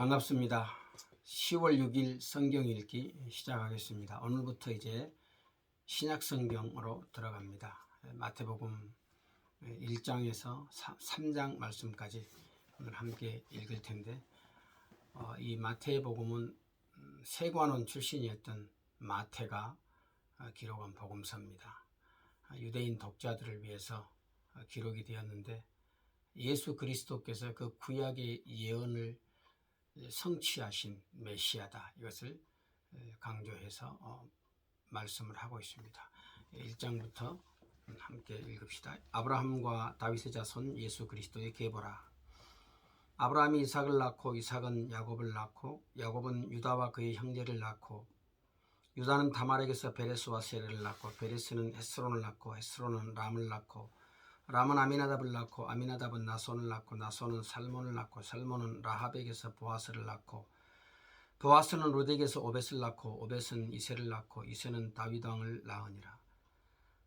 반갑습니다. 10월 6일 성경 읽기 시작하겠습니다. 오늘부터 이제 신약 성경으로 들어갑니다. 마태복음 1장에서 3장 말씀까지 오늘 함께 읽을 텐데, 이 마태복음은 세관원 출신이었던 마태가 기록한 복음서입니다. 유대인 독자들을 위해서 기록이 되었는데, 예수 그리스도께서 그 구약의 예언을 성취하신 메시아다, 이것을 강조해서 말씀을 하고 있습니다. 1장부터 함께 읽읍시다. 아브라함과 다윗의 자손 예수 그리스도의 계보라. 아브라함이 이삭을 낳고 이삭은 야곱을 낳고 야곱은 유다와 그의 형제를 낳고 유다는 다말에게서 베레스와 세레를 낳고 베레스는 헤스론을 낳고 헤스론은 람을 낳고 람은 아미나답을 낳고 아미나답은 나손을 낳고 나손은 살몬을 낳고 살몬은 라합에게서 보아스를 낳고 보아스는 룻에게서 오벳을 낳고 오벳은 이새를 낳고 이새는 다윗 왕을 낳으니라.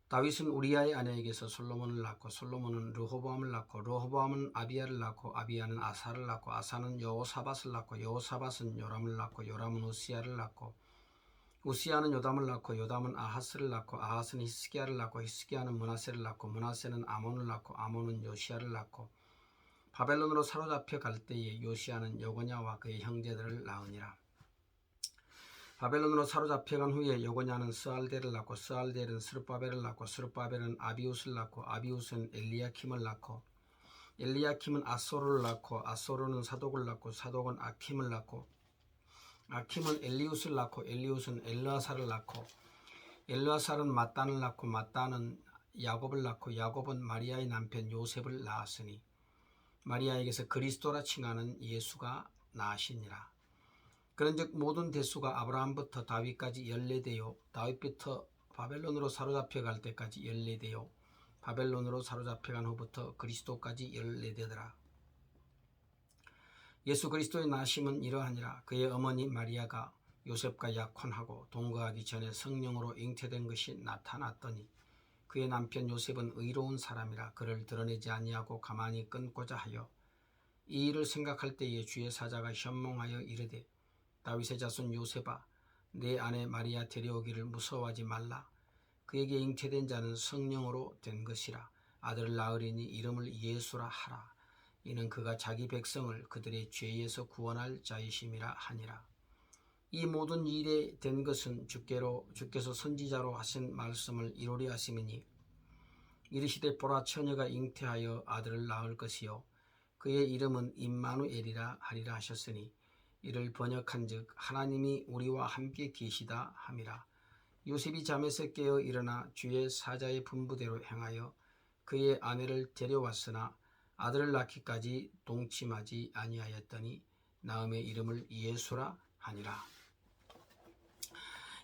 다윗은 우리아의 아내에게서 솔로몬을 낳고 솔로몬은 르호보암을 낳고 르호보암은 아비야를 낳고 아비야는 아사를 낳고 아사는 여호사밧을 낳고 여호사밧은 요람을 낳고 요람은 우시야를 낳고 우시야는 요담을 낳고 요담은 아하스를 낳고 아하스는 히스기야를 낳고 히스기야는 므낫세를 낳고 므낫세는 아몬을 낳고 아몬은 요시야를 낳고 바벨론으로 사로잡혀 갈 때에 요시야는 여고냐와 그의 형제들을 낳으니라. 바벨론으로 사로잡혀간 후에 여고냐는 스알델을 낳고 스알델은 스룹바벨을 낳고 스룹바벨은 아비웃을 낳고 아비웃은 엘리야킴을 낳고 엘리야킴은 아소르를 낳고 아소르는 사독을 낳고 사독은 아킴을 낳고 아킴은 엘리웃을 낳고 엘리웃은 엘르아살을 낳고 엘르아살은 mat단을 낳고 mat단은 야곱을 낳고 야곱은 마리아의 남편 요셉을 낳았으니 마리아에게서 그리스도라 칭하는 예수가 나시니라. 그런즉 모든 대수가 아브라함부터 다윗까지 14대요 다윗부터 바벨론으로 사로잡혀 갈 때까지 14대요 바벨론으로 사로잡혀간 후부터 그리스도까지 14대더라. 예수 그리스도의 나심은 이러하니라. 그의 어머니 마리아가 요셉과 약혼하고 동거하기 전에 성령으로 잉태된 것이 나타났더니 그의 남편 요셉은 의로운 사람이라 그를 드러내지 아니하고 가만히 끊고자 하여 이 일을 생각할 때에 주의 사자가 현몽하여 이르되 다윗의 자손 요셉아, 내 아내 마리아 데려오기를 무서워하지 말라. 그에게 잉태된 자는 성령으로 된 것이라. 아들을 낳으리니 이름을 예수라 하라. 이는 그가 자기 백성을 그들의 죄에서 구원할 자이심이라 하니라. 이 모든 일에 된 것은 주께서 선지자로 하신 말씀을 이루려 하심이니 이르시되 보라 처녀가 잉태하여 아들을 낳을 것이요 그의 이름은 임마누엘이라 하리라 하셨으니 이를 번역한즉 하나님이 우리와 함께 계시다 함이라. 요셉이 잠에서 깨어 일어나 주의 사자의 분부대로 행하여 그의 아내를 데려왔으나 아들을 낳기까지 동침하지 아니하였더니 나음의 이름을 예수라 하니라.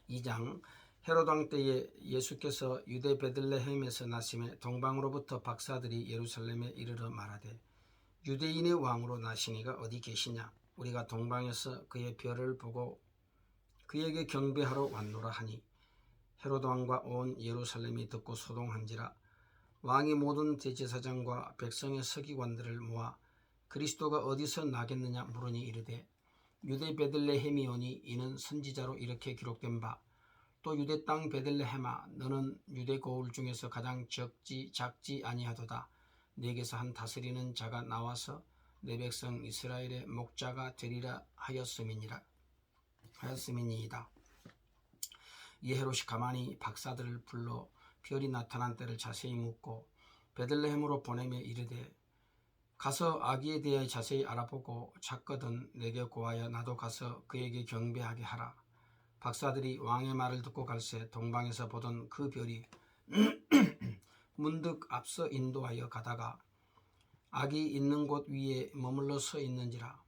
2장. 헤롯 왕 때에 예수께서 유대 베들레헴에서 나심에 동방으로부터 박사들이 예루살렘에 이르러 말하되 유대인의 왕으로 나시니가 어디 계시냐? 우리가 동방에서 그의 별을 보고 그에게 경배하러 왔노라 하니 헤롯 왕과 온 예루살렘이 듣고 소동한지라. 왕이 모든 대제사장과 백성의 서기관들을 모아 그리스도가 어디서 나겠느냐 물으니 이르되 유대 베들레헴이오니 이는 선지자로 이렇게 기록된 바 또 유대 땅 베들레헴아 너는 유대 고을 중에서 가장 작지 아니하도다. 내게서 한 다스리는 자가 나와서 내 백성 이스라엘의 목자가 되리라 하였음이니이다. 이 헤롯이 가만히 박사들을 불러 별이 나타난 때를 자세히 묻고 베들레헴으로 보내며 이르되 가서 아기에 대하여 자세히 알아보고 찾거든 내게 고하여 나도 가서 그에게 경배하게 하라. 박사들이 왕의 말을 듣고 갈새 동방에서 보던 그 별이 문득 앞서 인도하여 가다가 아기 있는 곳 위에 머물러 서 있는지라.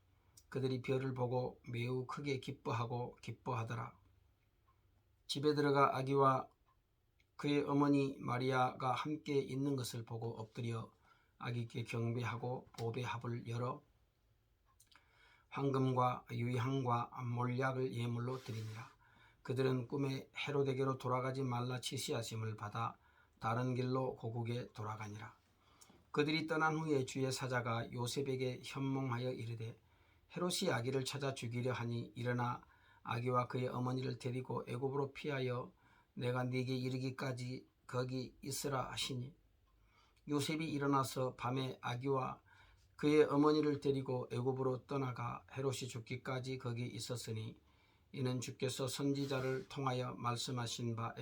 그들이 별을 보고 매우 크게 기뻐하더라. 집에 들어가 아기와 그의 어머니 마리아가 함께 있는 것을 보고 엎드려 아기께 경배하고 보배합을 열어 황금과 유향과 몰약을 예물로 드리니라. 그들은 꿈에 헤롯에게로 돌아가지 말라 지시하심을 받아 다른 길로 고국에 돌아가니라. 그들이 떠난 후에 주의 사자가 요셉에게 현몽하여 이르되 헤롯이 아기를 찾아 죽이려 하니 일어나 아기와 그의 어머니를 데리고 애굽으로 피하여 내가 네게 이르기까지 거기 있으라 하시니 요셉이 일어나서 밤에 아기와 그의 어머니를 데리고 애굽으로 떠나가 헤롯이 죽기까지 거기 있었으니 이는 주께서 선지자를 통하여 말씀하신 바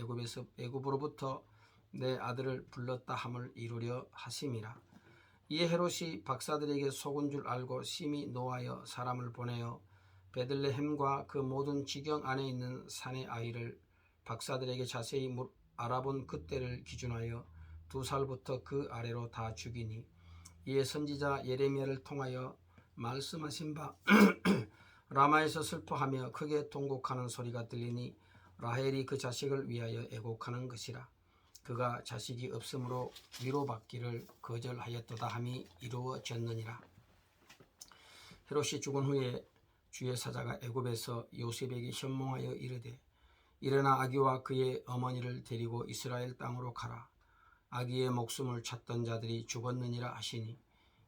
애굽으로부터 내 아들을 불렀다 함을 이루려 하심이라. 이에 헤롯이 박사들에게 속은 줄 알고 심히 노하여 사람을 보내어 베들레헴과 그 모든 지경 안에 있는 산의 아이를 박사들에게 자세히 알아본 그때를 기준하여 2살부터 그 아래로 다 죽이니 이에 선지자 예레미야를 통하여 말씀하신 바 라마에서 슬퍼하며 크게 통곡하는 소리가 들리니 라헬이 그 자식을 위하여 애곡하는 것이라. 그가 자식이 없으므로 위로받기를 거절하였도다 함이 이루어졌느니라. 헤롯이 죽은 후에 주의 사자가 애굽에서 요셉에게 현몽하여 이르되 일어나 아기와 그의 어머니를 데리고 이스라엘 땅으로 가라. 아기의 목숨을 찾던 자들이 죽었느니라 하시니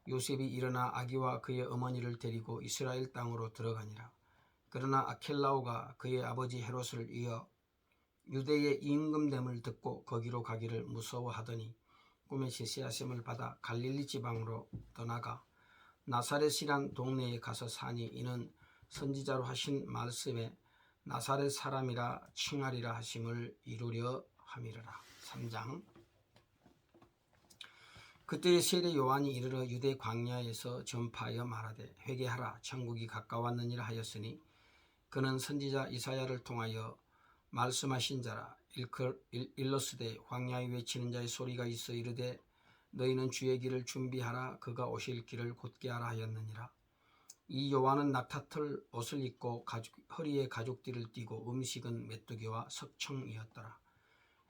요셉이 일어나 아기와 그의 어머니를 데리고 이스라엘 땅으로 들어가니라. 그러나 아켈라오가 그의 아버지 헤롯을 이어 유대의 임금됨을 듣고 거기로 가기를 무서워하더니 꿈에 지시하심을 받아 갈릴리 지방으로 떠나가 나사렛이란 동네에 가서 사니 이는 선지자로 하신 말씀에 나사렛 사람이라 칭하리라 하심을 이루려 함이라. 3장. 그때의 세례 요한이 이르러 유대 광야에서 전파하여 말하되 회개하라 천국이 가까웠느니라 하였으니 그는 선지자 이사야를 통하여 말씀하신 자라. 일러스되 광야에 외치는 자의 소리가 있어 이르되 너희는 주의 길을 준비하라 그가 오실 길을 곧게 하라 하였느니라. 이 요한은 낙타털 옷을 입고 허리에 가죽띠를 띠고 음식은 메뚜기와 석청이었더라.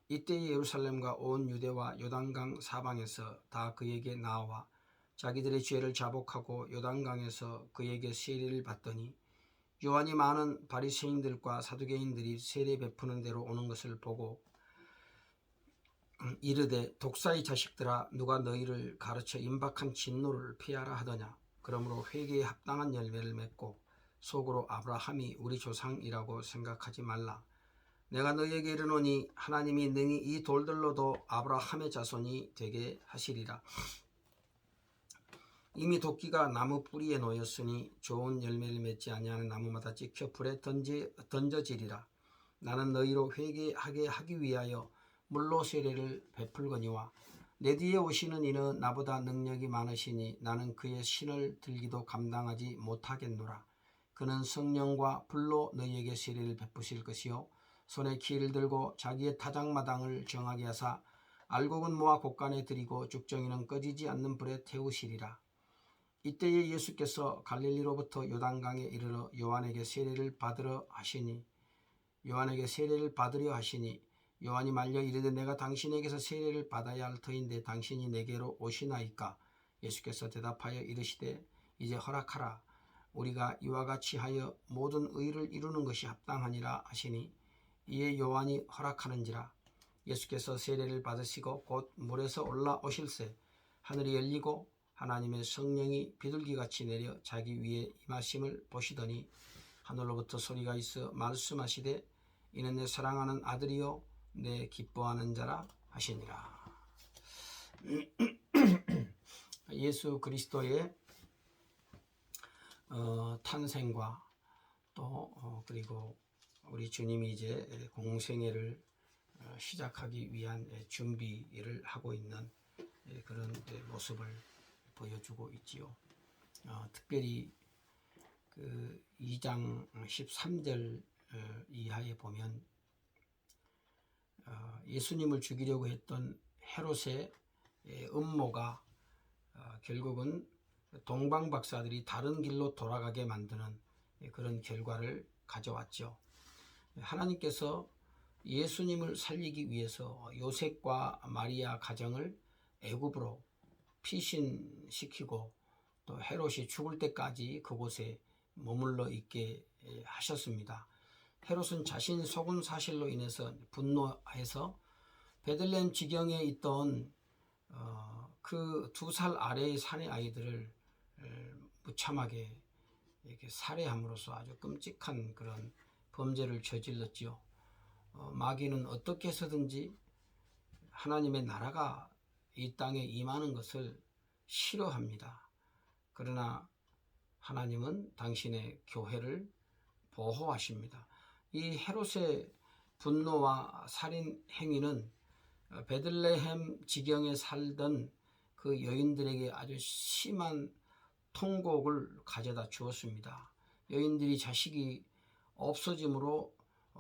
이때 예루살렘과 온 유대와 요단강 사방에서 다 그에게 나와 자기들의 죄를 자복하고 요단강에서 그에게 세례를 받더니 요한이 많은 바리새인들과 사두개인들이 세례 베푸는 대로 오는 것을 보고 이르되 독사의 자식들아 누가 너희를 가르쳐 임박한 진노를 피하라 하더냐. 그러므로 회개에 합당한 열매를 맺고 속으로 아브라함이 우리 조상이라고 생각하지 말라. 내가 너희에게 이르노니 하나님이 능히 이 돌들로도 아브라함의 자손이 되게 하시리라. 이미 도끼가 나무 뿌리에 놓였으니 좋은 열매를 맺지 아니하는 나무마다 찍혀 불에 던져지리라. 나는 너희로 회개하게 하기 위하여 물로 세례를 베풀거니와 내 뒤에 오시는 이는 나보다 능력이 많으시니 나는 그의 신을 들기도 감당하지 못하겠노라. 그는 성령과 불로 너희에게 세례를 베푸실 것이요 손에 키를 들고 자기의 타작마당을 정하게 하사 알곡은 모아 곳간에 들이고 죽정이는 꺼지지 않는 불에 태우시리라. 이때에 예수께서 갈릴리로부터 요단강에 이르러 요한에게 세례를 받으려 하시니 요한이 말려 이르되 내가 당신에게서 세례를 받아야 할 터인데 당신이 내게로 오시나이까. 예수께서 대답하여 이르시되 이제 허락하라. 우리가 이와 같이 하여 모든 의를 이루는 것이 합당하니라 하시니 이에 요한이 허락하는지라. 예수께서 세례를 받으시고 곧 물에서 올라오실새 하늘이 열리고 하나님의 성령이 비둘기같이 내려 자기 위에 임하심을 보시더니 하늘로부터 소리가 있어 말씀하시되 이는 내 사랑하는 아들이요 내 기뻐하는 자라 하시니라. 예수 그리스도의 탄생과 또 그리고 우리 주님이 이제 공생애를 시작하기 위한 준비를 하고 있는 그런 모습을 보여주고 있지요. 특별히 그 2장 13절 이하에 보면 예수님을 죽이려고 했던 헤롯의 음모가 결국은 동방 박사들이 다른 길로 돌아가게 만드는 그런 결과를 가져왔죠. 하나님께서 예수님을 살리기 위해서 요셉과 마리아 가정을 애굽으로 피신시키고 또 헤롯이 죽을 때까지 그곳에 머물러 있게 하셨습니다. 헤롯은 자신이 속은 사실로 인해서 분노해서 베들레헴 지경에 있던 그 2살 아래의 산의 아이들을 무참하게 이렇게 살해함으로써 아주 끔찍한 그런 범죄를 저질렀지요. 마귀는 어떻게 해서든지 하나님의 나라가 이 땅에 임하는 것을 싫어합니다. 그러나 하나님은 당신의 교회를 보호하십니다. 이 헤롯의 분노와 살인 행위는 베들레헴 지경에 살던 그 여인들에게 아주 심한 통곡을 가져다 주었습니다. 여인들이 자식이 없어짐으로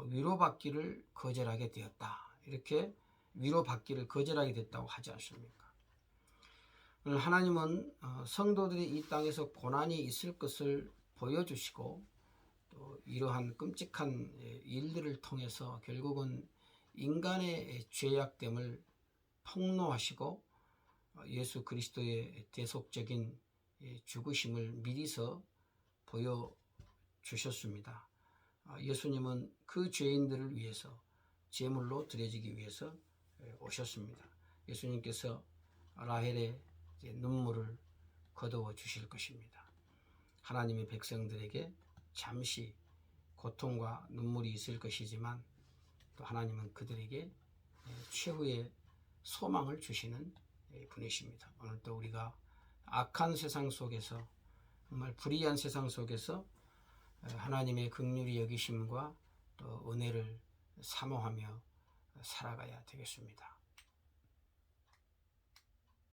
위로받기를 거절하게 되었다. 이렇게 위로받기를 거절하게 됐다고 하지 않습니까? 하나님은 성도들이 이 땅에서 고난이 있을 것을 보여주시고 또 이러한 끔찍한 일들을 통해서 결국은 인간의 죄악됨을 폭로하시고 예수 그리스도의 대속적인 죽으심을 미리서 보여주셨습니다. 예수님은 그 죄인들을 위해서 제물로 드려지기 위해서 오셨습니다. 예수님께서 라헬의 눈물을 거두어 주실 것입니다. 하나님의 백성들에게 잠시 고통과 눈물이 있을 것이지만 또 하나님은 그들에게 최후의 소망을 주시는 분이십니다. 오늘도 우리가 악한 세상 속에서 정말 불의한 세상 속에서 하나님의 긍휼히 여기심과 또 은혜를 사모하며 살아가야 되겠습니다.